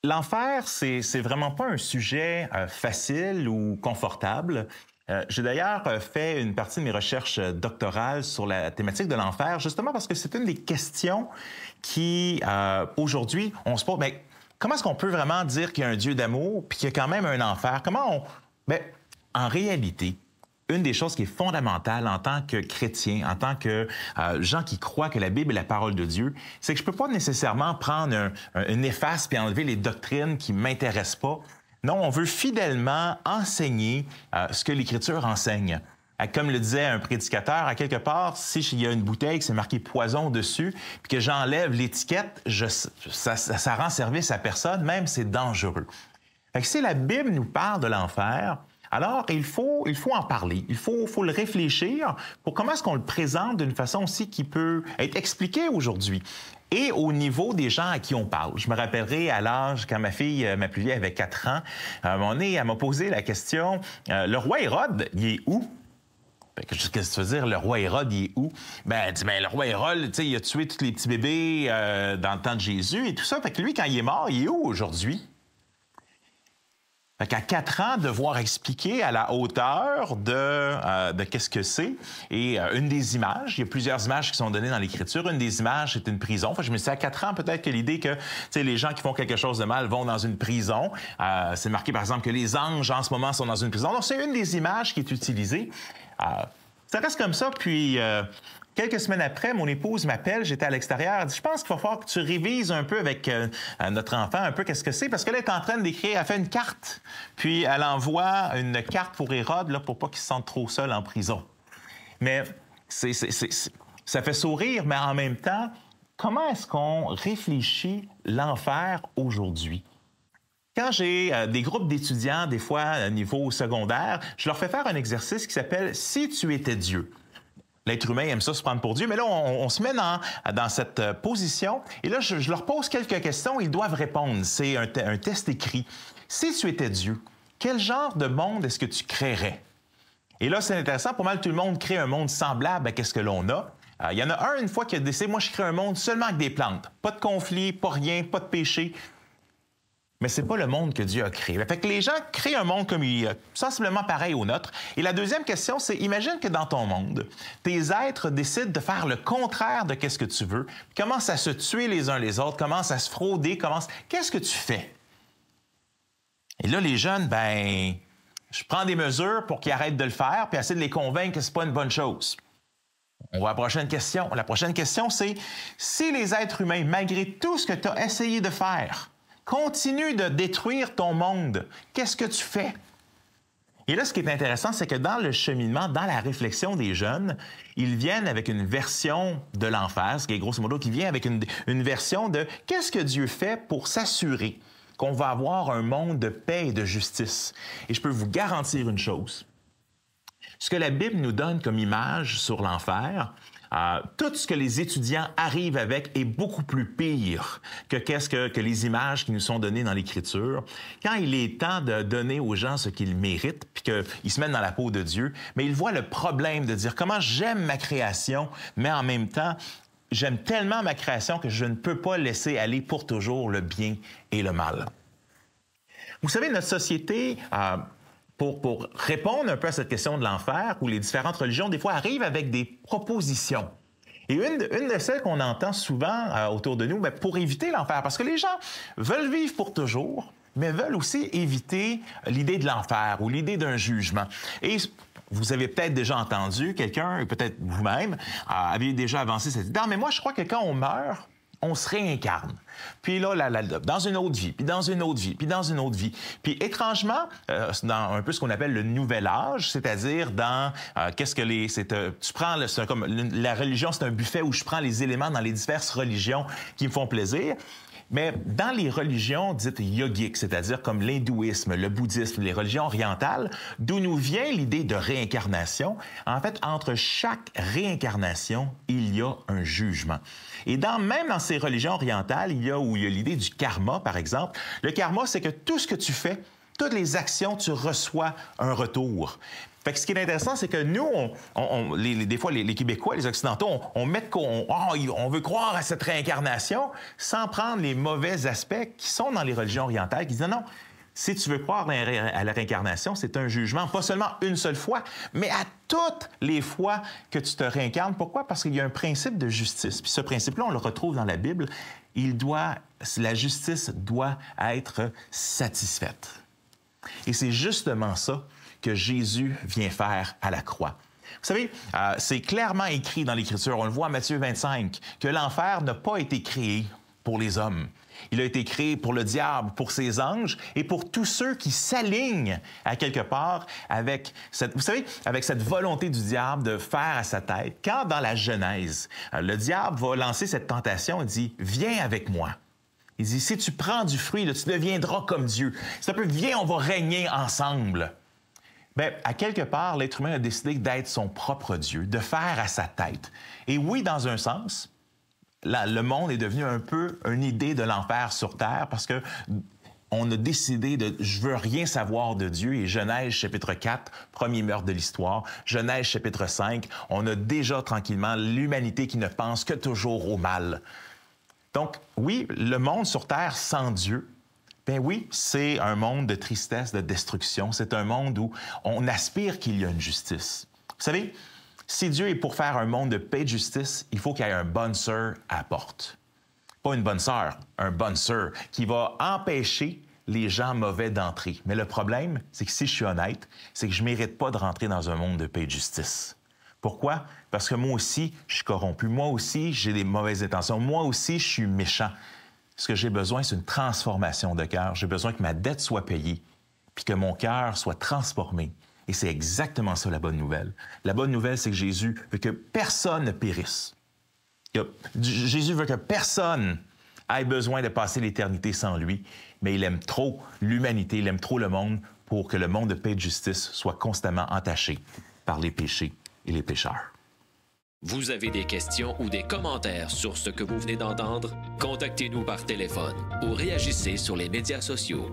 L'enfer, c'est vraiment pas un sujet facile ou confortable. J'ai d'ailleurs fait une partie de mes recherches doctorales sur la thématique de l'enfer, justement parce que c'est une des questions qui, aujourd'hui, on se pose. Mais comment est-ce qu'on peut vraiment dire qu'il y a un Dieu d'amour puis qu'il y a quand même un enfer? Comment on... Bien, en réalité, une des choses qui est fondamentale en tant que chrétien, en tant que gens qui croient que la Bible est la parole de Dieu, c'est que je peux pas nécessairement prendre une efface puis enlever les doctrines qui m'intéressent pas. Non, on veut fidèlement enseigner ce que l'Écriture enseigne. Comme le disait un prédicateur, à quelque part, si il y a une bouteille qui c'est marqué poison dessus, puis que j'enlève l'étiquette, ça rend service à personne, même c'est dangereux. Fait que si la Bible nous parle de l'enfer, alors il faut en parler, il faut le réfléchir pour comment est-ce qu'on le présente d'une façon aussi qui peut être expliquée aujourd'hui. Et au niveau des gens à qui on parle. Je me rappellerai à l'âge, quand ma fille, ma plus vieille, avait 4 ans, à un moment donné, elle m'a posé la question, le roi Hérode, il est où? Qu'est-ce que tu veux dire, le roi Hérode, il est où? Ben, elle dit, ben, le roi Hérode, tu sais, il a tué tous les petits bébés dans le temps de Jésus et tout ça. Fait que lui, quand il est mort, il est où aujourd'hui? Fait qu'à 4 ans, devoir expliquer à la hauteur de qu'est-ce que c'est. Et une des images, il y a plusieurs images qui sont données dans l'Écriture. Une des images, c'est une prison. Fait que je me suis dit, à 4 ans, peut-être que l'idée que les gens qui font quelque chose de mal vont dans une prison. C'est marqué, par exemple, que les anges, en ce moment, sont dans une prison. Donc, c'est une des images qui est utilisée. Ça reste comme ça, puis... Quelques semaines après, mon épouse m'appelle, j'étais à l'extérieur, elle dit « Je pense qu'il va falloir que tu révises un peu avec notre enfant, un peu qu'est-ce que c'est, parce qu'elle est en train d'écrire, elle fait une carte, puis elle envoie une carte pour Hérode, là, pour pas qu'il se sente trop seul en prison. » Mais ça fait sourire, mais en même temps, comment est-ce qu'on réfléchit l'enfer aujourd'hui? Quand j'ai des groupes d'étudiants, des fois à niveau secondaire, je leur fais faire un exercice qui s'appelle « Si tu étais Dieu ». L'être humain aime ça se prendre pour Dieu, mais là, on se met dans cette position. Et là, je leur pose quelques questions, ils doivent répondre. C'est un test écrit. Si tu étais Dieu, quel genre de monde est-ce que tu créerais? Et là, c'est intéressant, pas mal tout le monde crée un monde semblable à ce que l'on a. Il y en a un, une fois, qui a décidé, moi, je crée un monde seulement avec des plantes. Pas de conflit, pas rien, pas de péché. Mais c'est pas le monde que Dieu a créé. Fait que les gens créent un monde comme sensiblement pareil au nôtre. Et la deuxième question, c'est imagine que dans ton monde, tes êtres décident de faire le contraire de ce que tu veux, commencent à se tuer les uns les autres, commencent à se frauder, qu'est-ce que tu fais? Et là, les jeunes, ben, je prends des mesures pour qu'ils arrêtent de le faire, puis essayer de les convaincre que c'est pas une bonne chose. On va à la prochaine question. La prochaine question, c'est si les êtres humains, malgré tout ce que tu as essayé de faire, continue de détruire ton monde, qu'est-ce que tu fais? Et là, ce qui est intéressant, c'est que dans le cheminement, dans la réflexion des jeunes, ils viennent avec une version de l'enfer, ce qui est grosso modo, qui vient avec une version de qu'est-ce que Dieu fait pour s'assurer qu'on va avoir un monde de paix et de justice. Et je peux vous garantir une chose. Ce que la Bible nous donne comme image sur l'enfer, tout ce que les étudiants arrivent avec est beaucoup plus pire que les images qui nous sont données dans l'Écriture. Quand il est temps de donner aux gens ce qu'ils méritent, puis qu'ils se mettent dans la peau de Dieu, mais ils voient le problème de dire comment j'aime ma création, mais en même temps, j'aime tellement ma création que je ne peux pas laisser aller pour toujours le bien et le mal. Vous savez, notre société... Pour répondre un peu à cette question de l'enfer, où les différentes religions, des fois, arrivent avec des propositions. Et une de celles qu'on entend souvent autour de nous, bien, pour éviter l'enfer, parce que les gens veulent vivre pour toujours, mais veulent aussi éviter l'idée de l'enfer ou l'idée d'un jugement. Et vous avez peut-être déjà entendu quelqu'un, peut-être vous-même, avez déjà avancé cette idée. Non, mais moi, je crois que quand on meurt, on se réincarne. Puis là, dans une autre vie, puis dans une autre vie, puis dans une autre vie. Puis étrangement, dans un peu ce qu'on appelle le nouvel âge, c'est-à-dire dans tu prends comme la religion, c'est un buffet où je prends les éléments dans les diverses religions qui me font plaisir. Mais dans les religions dites yogiques, c'est-à-dire comme l'hindouisme, le bouddhisme, les religions orientales, d'où nous vient l'idée de réincarnation, en fait, entre chaque réincarnation, il y a un jugement. Et même dans ces religions orientales, il y a l'idée du karma, par exemple. Le karma, c'est que tout ce que tu fais, toutes les actions, tu reçois un retour. Fait que ce qui est intéressant, c'est que nous, des fois, les Québécois, les Occidentaux, on veut croire à cette réincarnation sans prendre les mauvais aspects qui sont dans les religions orientales, qui disent non, si tu veux croire à la réincarnation, c'est un jugement, pas seulement une seule fois, mais à toutes les fois que tu te réincarnes. Pourquoi? Parce qu'il y a un principe de justice. Puis ce principe-là, on le retrouve dans la Bible. La justice doit être satisfaite. Et c'est justement ça que Jésus vient faire à la croix. Vous savez, c'est clairement écrit dans l'Écriture, on le voit en Matthieu 25, que l'enfer n'a pas été créé pour les hommes. Il a été créé pour le diable, pour ses anges et pour tous ceux qui s'alignent à quelque part avec cette volonté du diable de faire à sa tête. Quand dans la Genèse, le diable va lancer cette tentation, il dit « Viens avec moi ». Il dit « Si tu prends du fruit, là, tu deviendras comme Dieu. C'est un peu « Viens, on va régner ensemble ». Bien, à quelque part, l'être humain a décidé d'être son propre Dieu, de faire à sa tête. Et oui, dans un sens, le monde est devenu un peu une idée de l'enfer sur Terre parce que on a décidé de « je veux rien savoir de Dieu » et Genèse chapitre 4, premier meurtre de l'histoire, Genèse chapitre 5, on a déjà tranquillement l'humanité qui ne pense que toujours au mal. Donc, oui, le monde sur Terre sans Dieu, bien oui, c'est un monde de tristesse, de destruction. C'est un monde où on aspire qu'il y ait une justice. Vous savez, si Dieu est pour faire un monde de paix et de justice, il faut qu'il y ait un bonne sœur à la porte. Pas une bonne sœur, un bonne sœur qui va empêcher les gens mauvais d'entrer. Mais le problème, c'est que si je suis honnête, c'est que je ne mérite pas de rentrer dans un monde de paix et de justice. Pourquoi? Parce que moi aussi, je suis corrompu. Moi aussi, j'ai des mauvaises intentions. Moi aussi, je suis méchant. Ce que j'ai besoin, c'est une transformation de cœur. J'ai besoin que ma dette soit payée, puis que mon cœur soit transformé. Et c'est exactement ça, la bonne nouvelle. La bonne nouvelle, c'est que Jésus veut que personne ne périsse. Jésus veut que personne ait besoin de passer l'éternité sans lui, mais il aime trop l'humanité, il aime trop le monde pour que le monde de paix et de justice soit constamment entaché par les péchés et les pécheurs. Vous avez des questions ou des commentaires sur ce que vous venez d'entendre? Contactez-nous par téléphone ou réagissez sur les médias sociaux.